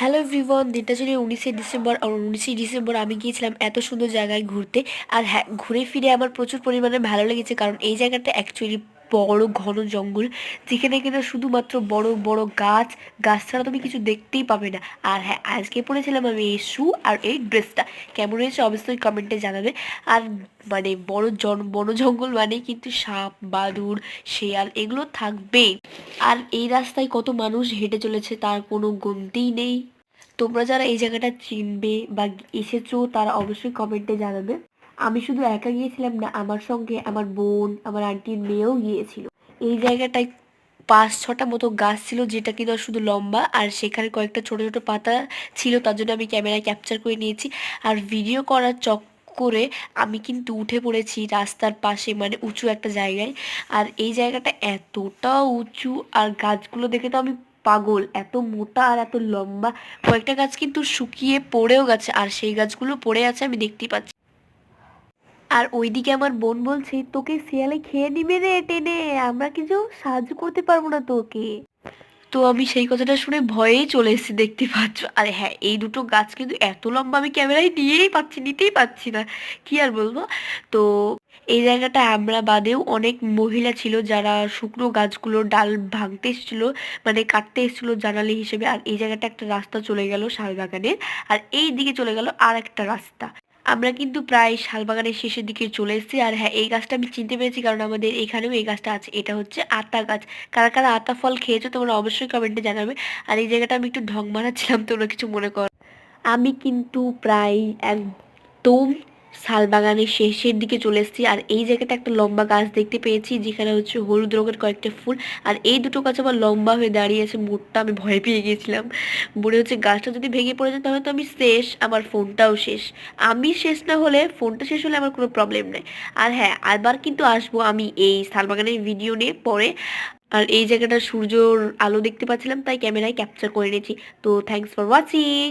Hello everyone, দিনটা ছিল 19শে December. আর 19শে December আমি গিয়েছিলাম এত সুন্দর জায়গায় ঘুরতে। আর হ্যাঁ, ঘুরে ফিরে আমার প্রচুর পরিমাণে ভালো লেগেছে, কারণ এই জায়গাটা অ্যাকচুয়ালি বড় ঘন জঙ্গল, যেখানে কিনা শুধুমাত্র বড় বড় গাছ। গাছ ছাড়া তুমি কিছু দেখতেই পাবে না। আর হ্যাঁ, আজকে পরেছিলাম আমি এই শু আর এই ড্রেসটা। কেমন হয়েছে অবশ্যই কমেন্টে জানাবে। আর মানে বন জঙ্গল মানে কিন্তু সাপ, বাদুড়, শেয়াল এগুলো থাকবেই। আর এই রাস্তায় কত মানুষ হেঁটে চলেছে তার কোনো গুনতিই নেই। তোমরা যারা এই জায়গাটা চিনবে বা এসেছো তারা অবশ্যই কমেন্টে জানাবে। আমি শুধু একা গিয়েছিলাম না, আমার সঙ্গে আমার বোন, আমার আন্টির মেয়েও গিয়েছিল। এই জায়গাটায় 5-6টা মতো গাছ ছিল, যেটা কিনা শুধু লম্বা, আর সেখানে কয়েকটা ছোট ছোট পাতা ছিল, তার জন্য আমি ক্যামেরায় ক্যাপচার করে নিয়েছি। আর ভিডিও করার করে আমি কিন্তু উঠে পড়েছি রাস্তার পাশে, মানে উঁচু একটা জায়গায়। আর এই জায়গাটা এতটা উঁচু, আর গাছগুলো দেখে তো আমি পাগল, এত মোটা আর এত লম্বা। কয়েকটা গাছ কিন্তু শুকিয়ে পড়েও গেছে, আর সেই গাছগুলো পড়ে আছে আমি দেখতেই পাচ্ছি। আর ওইদিকে আমার বোন বলছে, তোকে শিয়ালে খেয়ে নিবে রে টেনে, আমরা কিছু সাহায্য করতে পারবো না তোকে। তো আমি সেই কথাটা শুনে ভয়েই চলে এসেছি, দেখতে পাচ্ছ। আরে হ্যাঁ, এই দুটো গাছ কিন্তু এত লম্বা, আমি ক্যামেরায় নিতেই পাচ্ছি না, কি আর বলবো। তো এই জায়গাটা আমরা বাদেও অনেক মহিলা ছিল যারা শুকনো গাছগুলোর ডাল ভাঙতে এসেছিল, মানে কাটতে এসেছিল জানালি হিসেবে। আর এই জায়গাটা একটা রাস্তা চলে গেল শালবাগানের, আর এই দিকে চলে গেল আর একটা রাস্তা। আমরা কিন্তু প্রায় শালবাগানের শেষের দিকে চলে এসেছি। আর হ্যাঁ, এই গাছটা আমি চিনতে পেরেছি, কারণ আমাদের এখানেও এই গাছটা আছে। এটা হচ্ছে আতা গাছ। কারা কারা আতা ফল খেয়েছো তোমরা অবশ্যই কমেন্টে জানাবে। আর এই জায়গাটা আমি একটু ঢং মারাচ্ছিলাম, তোমরা কিছু মনে করো। আমি কিন্তু প্রায় একদম শালবাগানের শেষের দিকে চলে এসেছি। আর এই জায়গাটা একটা লম্বা গাছ দেখতে পেয়েছি, যেখানে হচ্ছে হলুদ রঙের কয়েকটা ফুল। আর এই দুটো গাছ আবার লম্বা হয়ে দাঁড়িয়ে আছে। মোড়টা আমি ভয় পেয়ে গিয়েছিলাম, মনে হচ্ছে গাছটা যদি ভেঙে পড়ে যায় তাহলে তো আমি শেষ, আমার ফোনটাও শেষ। আমি শেষ না হলে, ফোনটা শেষ হলে আমার কোনো প্রবলেম নেই। আর হ্যাঁ, আবার কিন্তু আসবো আমি এই শালবাগানের ভিডিও নিয়ে পরে। আর এই জায়গাটা সূর্যর আলো দেখতে পাচ্ছিলাম, তাই ক্যামেরায় ক্যাপচার করে নিয়েছি। তো থ্যাংকস ফর ওয়াচিং।